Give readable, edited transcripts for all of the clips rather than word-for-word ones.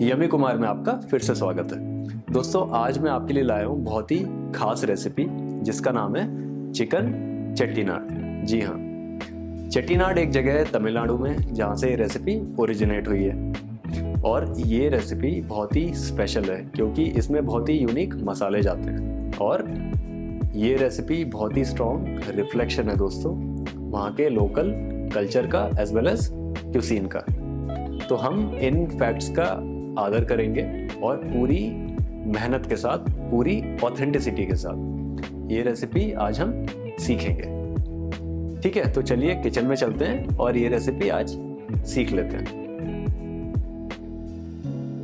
Yummy Kumar में आपका फिर से स्वागत है। दोस्तों, आज मैं आपके लिए लाया हूँ बहुत ही खास रेसिपी जिसका नाम है चिकन चेट्टीनाड। जी हाँ, चेट्टीनाड एक जगह है तमिलनाडु में जहाँ से ये रेसिपी ओरिजिनेट हुई है। और ये रेसिपी बहुत ही स्पेशल है क्योंकि इसमें बहुत ही यूनिक मसाले जाते हैं और ये रेसिपी बहुत ही स्ट्रॉन्ग रिफ्लेक्शन है दोस्तों वहाँ के लोकल कल्चर का एज वेल एज क्यूसीन का। तो हम इन फैक्ट्स का आदर करेंगे और पूरी मेहनत के साथ, पूरी ऑथेंटिसिटी के साथ ये रेसिपी आज हम सीखेंगे। ठीक है, तो चलिए किचन में चलते हैं और ये रेसिपी आज सीख लेते हैं।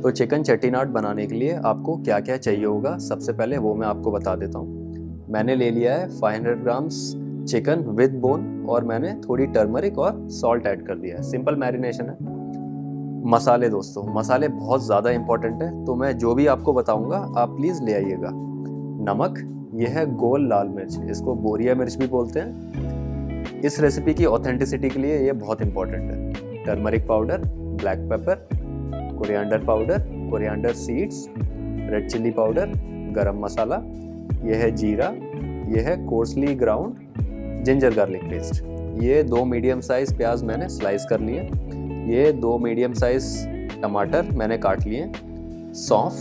तो चिकन चेट्टीनाड बनाने के लिए आपको क्या क्या चाहिए होगा, सबसे पहले वो मैं आपको बता देता हूँ। मैंने ले लिया है 500 ग्राम्स चिकन विद बोन और मैंने थोड़ी टर्मरिक और सॉल्ट ऐड कर दिया है। सिंपल मैरिनेशन है। मसाले दोस्तों, मसाले बहुत ज़्यादा इंपॉर्टेंट है, तो मैं जो भी आपको बताऊंगा आप प्लीज़ ले आइएगा। नमक, ये है गोल लाल मिर्च, इसको बोरिया मिर्च भी बोलते हैं। इस रेसिपी की ऑथेंटिसिटी के लिए ये बहुत इंपॉर्टेंट है। Turmeric powder, black pepper, coriander powder, coriander seeds, red chilli powder, गरम मसाला, ये है जीरा, ये है coarsely ground ginger garlic paste. ये 2 मीडियम साइज प्याज मैंने स्लाइस कर लिए। ये 2 मीडियम साइज टमाटर मैंने काट लिए। सौंफ,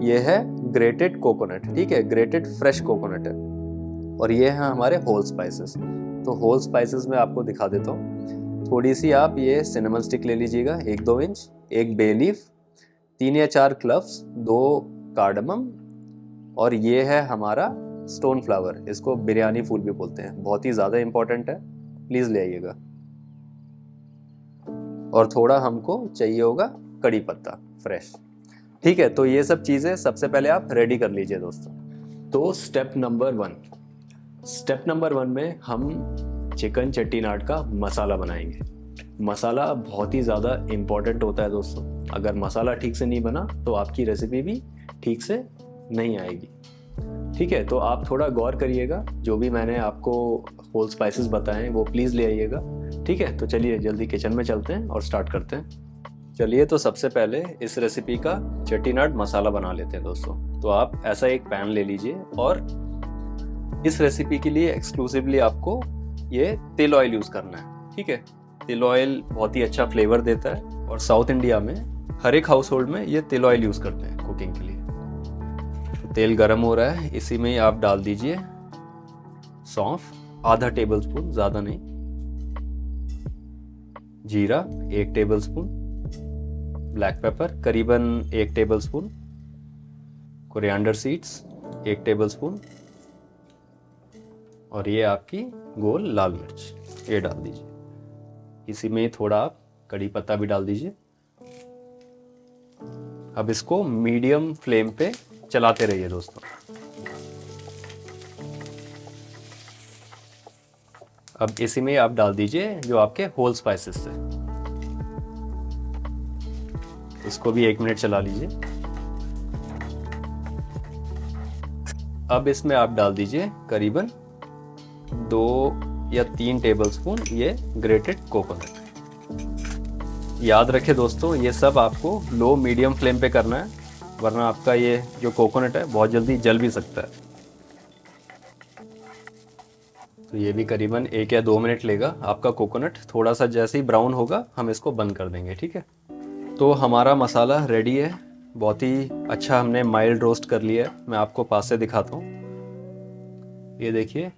ये है ग्रेटेड कोकोनट, ठीक है, ग्रेटेड फ्रेश कोकोनट है। और ये हैं हमारे होल स्पाइसेस। तो होल स्पाइसेस में आपको दिखा देता हूँ। थोड़ी सी आप ये सिनेमन स्टिक ले लीजिएगा 1-2 इंच, एक बे लीफ, 3 या 4 क्लव्स, 2 कार्डमम, और ये है हमारा स्टोन फ्लावर, इसको बिरयानी फूल भी बोलते हैं, बहुत ही ज़्यादा इंपॉर्टेंट है, प्लीज़ ले आइएगा। और थोड़ा हमको चाहिए होगा कड़ी पत्ता फ्रेश। ठीक है, तो ये सब चीज़ें सबसे पहले आप रेडी कर लीजिए दोस्तों। तो स्टेप नंबर 1 में हम चिकन चेट्टीनाड का मसाला बनाएंगे। मसाला बहुत ही ज़्यादा इम्पॉर्टेंट होता है दोस्तों। अगर मसाला ठीक से नहीं बना तो आपकी रेसिपी भी ठीक से नहीं आएगी। ठीक है, तो आप थोड़ा गौर करिएगा, जो भी मैंने आपको होल स्पाइसेस बताए हैं वो प्लीज़ ले आइएगा। ठीक है, तो चलिए जल्दी किचन में चलते हैं और स्टार्ट करते हैं। चलिए, तो सबसे पहले इस रेसिपी का चेट्टीनाड मसाला बना लेते हैं दोस्तों। तो आप ऐसा एक पैन ले लीजिए और इस रेसिपी के लिए एक्सक्लूसिवली आपको ये तिल ऑयल यूज़ करना है। ठीक है, तिल ऑयल बहुत ही अच्छा फ्लेवर देता है और साउथ इंडिया में हर एक हाउस होल्ड में ये तिल ऑयल यूज़ करते हैं कुकिंग के लिए। तेल गरम हो रहा है, इसी में ही आप डाल दीजिए सौंफ, आधा टेबल स्पून, ज़्यादा नहीं। जीरा 1 टेबल स्पून, ब्लैक पेपर करीबन 1 tablespoon, coriander seeds 1 table spoon, और ये आपकी गोल लाल मिर्च, ये डाल दीजिए। इसी में थोड़ा आप कड़ी पत्ता भी डाल दीजिए। अब इसको मीडियम फ्लेम पे चलाते रहिए दोस्तों। अब इसी में आप डाल दीजिए जो आपके होल स्पाइसेस थे, इसको भी 1 मिनट चला लीजिए। अब इसमें आप डाल दीजिए करीबन 2 या 3 टेबल स्पून ये ग्रेटेड कोकोनट। याद रखें दोस्तों, ये सब आपको लो मीडियम फ्लेम पे करना है, वरना आपका ये जो कोकोनट है बहुत जल्दी जल भी सकता है। तो ये भी करीबन 1 या 2 मिनट लेगा। आपका कोकोनट थोड़ा सा जैसे ही ब्राउन होगा हम इसको बंद कर देंगे। ठीक है, तो हमारा मसाला रेडी है, बहुत ही अच्छा हमने माइल्ड रोस्ट कर लिया है। मैं आपको पास से दिखाता हूँ, ये देखिए।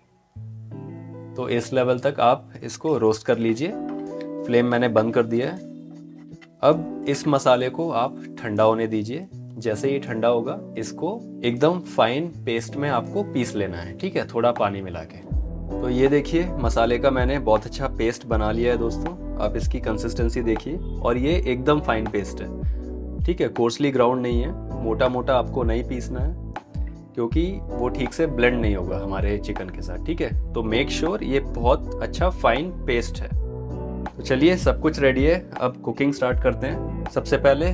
तो इस लेवल तक आप इसको रोस्ट कर लीजिए। फ्लेम मैंने बंद कर दिया है। अब इस मसाले को आप ठंडा होने दीजिए। जैसे ही ठंडा होगा इसको एकदम फाइन पेस्ट में आपको पीस लेना है। ठीक है, थोड़ा पानी मिला के। तो ये देखिए, मसाले का मैंने बहुत अच्छा पेस्ट बना लिया है दोस्तों। आप इसकी कंसिस्टेंसी देखिए, और ये एकदम फाइन पेस्ट है। ठीक है, कोर्सली ग्राउंड नहीं है, मोटा मोटा आपको नहीं पीसना है क्योंकि वो ठीक से ब्लेंड नहीं होगा हमारे चिकन के साथ। ठीक है, तो मेक श्योर ये बहुत अच्छा फाइन पेस्ट है। तो चलिए, सब कुछ रेडी है, अब कुकिंग स्टार्ट करते हैं। सबसे पहले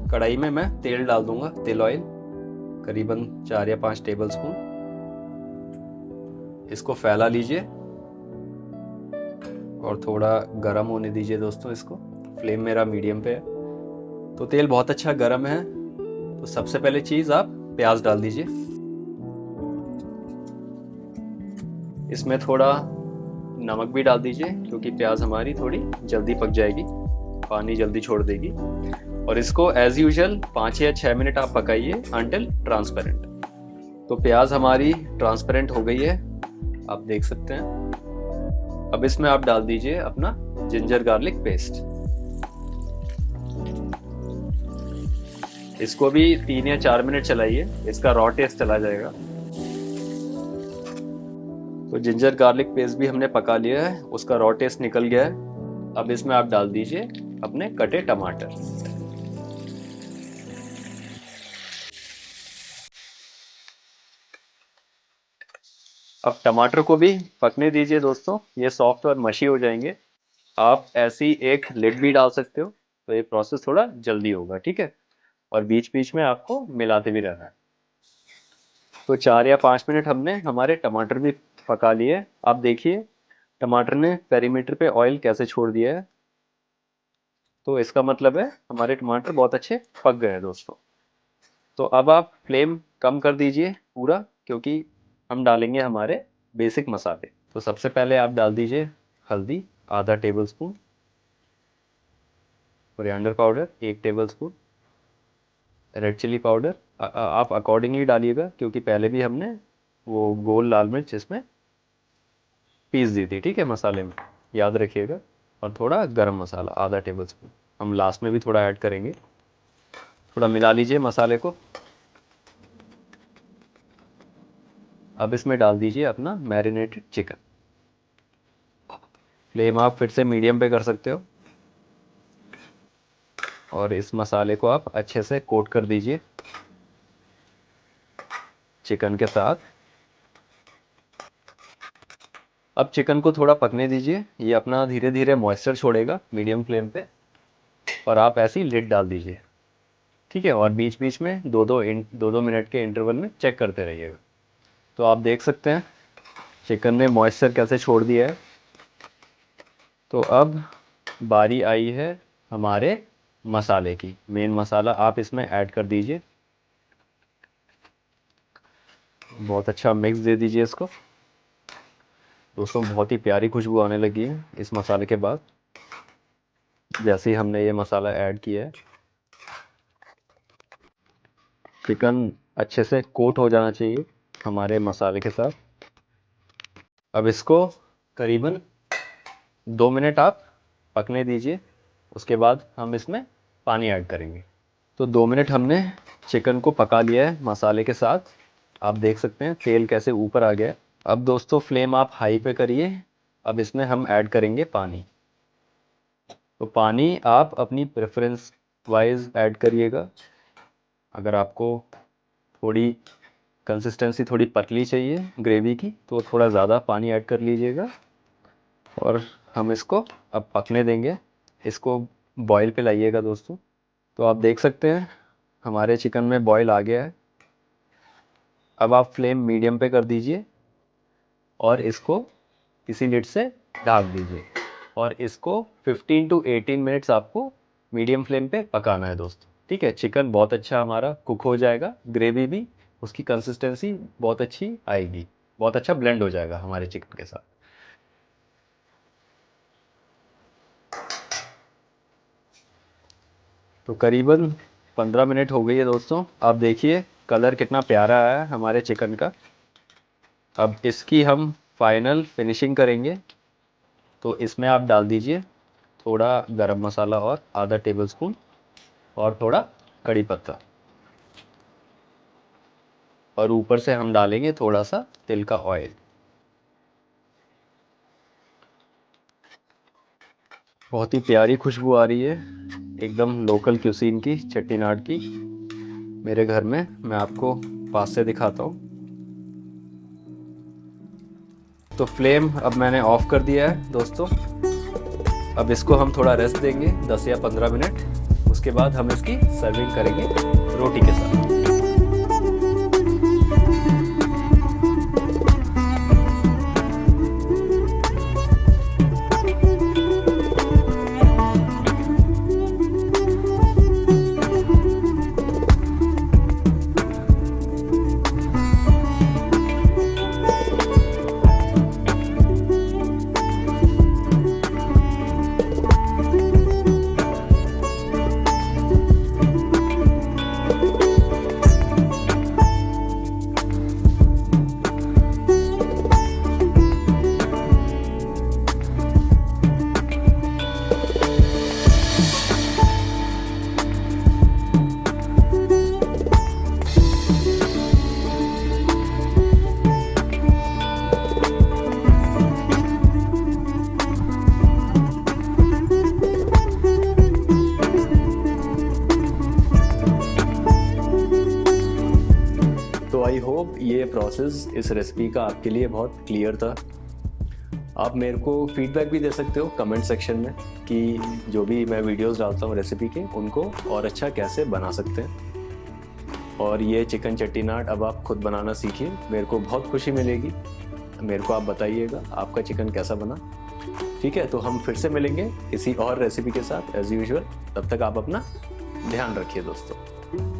कढ़ाई में मैं तेल डाल दूंगा, तेल ऑयल करीबन 4 या 5 टेबल स्पून। इसको फैला लीजिए और थोड़ा गर्म होने दीजिए दोस्तों। इसको फ्लेम मेरा मीडियम पे है। तो तेल बहुत अच्छा गर्म है, तो सबसे पहले चीज़ आप प्याज डाल दीजिए। इसमें थोड़ा नमक भी डाल दीजिए क्योंकि प्याज हमारी थोड़ी जल्दी पक जाएगी, पानी जल्दी छोड़ देगी। और इसको एज यूजुअल 5 या 6 मिनट आप पकाइए अंटिल ट्रांसपेरेंट। तो प्याज हमारी ट्रांसपेरेंट हो गई है, आप देख सकते हैं। अब इसमें आप डाल दीजिए अपना जिंजर गार्लिक पेस्ट। इसको भी 3 या 4 मिनट चलाइए, इसका रॉ टेस्ट चला जाएगा। तो जिंजर गार्लिक पेस्ट भी हमने पका लिया है, उसका रॉ टेस्ट निकल गया है। अब इसमें आप डाल दीजिए अपने कटे टमाटर। अब टमाटर को भी पकने दीजिए दोस्तों, ये सॉफ्ट और मशी हो जाएंगे। आप ऐसी एक लिड भी डाल सकते हो, तो ये प्रोसेस थोड़ा जल्दी होगा, ठीक है। और बीच बीच में आपको मिलाते भी रहना है। तो 4 या 5 मिनट हमने हमारे टमाटर भी पका लिए। आप देखिए टमाटर ने पेरीमीटर पे ऑयल कैसे छोड़ दिया है, तो इसका मतलब है हमारे टमाटर बहुत अच्छे पक गए हैं दोस्तों। तो अब आप फ्लेम कम कर दीजिए पूरा, क्योंकि हम डालेंगे हमारे बेसिक मसाले। तो सबसे पहले आप डाल दीजिए हल्दी आधा tablespoon, coriander powder 1 tablespoon, red chilli powder आप अकॉर्डिंगली डालिएगा, क्योंकि पहले भी हमने वो गोल लाल मिर्च इसमें पीस दी थी, ठीक है, मसाले में, याद रखिएगा। और थोड़ा गरम मसाला आधा टेबल स्पून, हम लास्ट में भी थोड़ा ऐड करेंगे। थोड़ा मिला लीजिए मसाले को। अब इसमें डाल दीजिए अपना मैरिनेटेड चिकन। फ्लेम आप फिर से मीडियम पे कर सकते हो और इस मसाले को आप अच्छे से कोट कर दीजिए चिकन के साथ। अब चिकन को थोड़ा पकने दीजिए, ये अपना धीरे धीरे मॉइस्चर छोड़ेगा मीडियम फ्लेम पे, और आप ऐसी लिड डाल दीजिए, ठीक है। और बीच बीच में दो दो मिनट के इंटरवल में चेक करते रहिएगा। तो आप देख सकते हैं चिकन ने मॉइस्चर कैसे छोड़ दिया है। तो अब बारी आई है हमारे मसाले की। मेन मसाला आप इसमें ऐड कर दीजिए, बहुत अच्छा मिक्स दे दीजिए इसको। दोस्तों बहुत ही प्यारी खुशबू आने लगी है इस मसाले के बाद, जैसे ही हमने ये मसाला ऐड किया है। चिकन अच्छे से कोट हो जाना चाहिए हमारे मसाले के साथ। अब इसको करीबन 2 मिनट आप पकने दीजिए, उसके बाद हम इसमें पानी ऐड करेंगे। तो 2 मिनट हमने चिकन को पका लिया है मसाले के साथ। आप देख सकते हैं तेल कैसे ऊपर आ गया है। अब दोस्तों फ्लेम आप हाई पे करिए। अब इसमें हम ऐड करेंगे पानी। तो पानी आप अपनी प्रेफरेंस वाइज ऐड करिएगा। अगर आपको थोड़ी कंसिस्टेंसी थोड़ी पतली चाहिए ग्रेवी की, तो थोड़ा ज़्यादा पानी ऐड कर लीजिएगा। और हम इसको अब पकने देंगे, इसको बॉईल पे लाइएगा दोस्तों। तो आप देख सकते हैं हमारे चिकन में बॉईल आ गया है। अब आप फ्लेम मीडियम पे कर दीजिए और इसको किसी लिड से ढक दीजिए, और इसको 15 to 18 मिनट्स आपको मीडियम फ्लेम पे पकाना है दोस्तों, ठीक है। चिकन बहुत अच्छा हमारा कुक हो जाएगा, ग्रेवी भी उसकी कंसिस्टेंसी बहुत अच्छी आएगी, बहुत अच्छा ब्लेंड हो जाएगा हमारे चिकन के साथ। तो करीबन 15 मिनट हो गई है दोस्तों। आप देखिए कलर कितना प्यारा आया है हमारे चिकन का। अब इसकी हम फाइनल फिनिशिंग करेंगे। तो इसमें आप डाल दीजिए थोड़ा गरम मसाला और आधा टेबल स्पून, और थोड़ा कड़ी पत्ता, और ऊपर से हम डालेंगे थोड़ा सा तिल का ऑयल। बहुत ही प्यारी खुशबू आ रही है, एकदम लोकल क्यूसीन की, चेट्टीनाड की। मेरे घर में मैं आपको पास से दिखाता हूँ। तो फ्लेम अब मैंने ऑफ कर दिया है दोस्तों। अब इसको हम थोड़ा रेस्ट देंगे 10 या 15 मिनट, उसके बाद हम इसकी सर्विंग करेंगे रोटी के साथ। प्रोसेस इस रेसिपी का आपके लिए बहुत क्लियर था। आप मेरे को फीडबैक भी दे सकते हो कमेंट सेक्शन में कि जो भी मैं वीडियोस डालता हूँ रेसिपी के, उनको और अच्छा कैसे बना सकते हैं। और ये चिकन चट्टीनाट अब आप खुद बनाना सीखिए, मेरे को बहुत खुशी मिलेगी। मेरे को आप बताइएगा आपका चिकन कैसा बना। ठीक है, तो हम फिर से मिलेंगे किसी और रेसिपी के साथ एज यूजुअल। तब तक आप अपना ध्यान रखिए दोस्तों।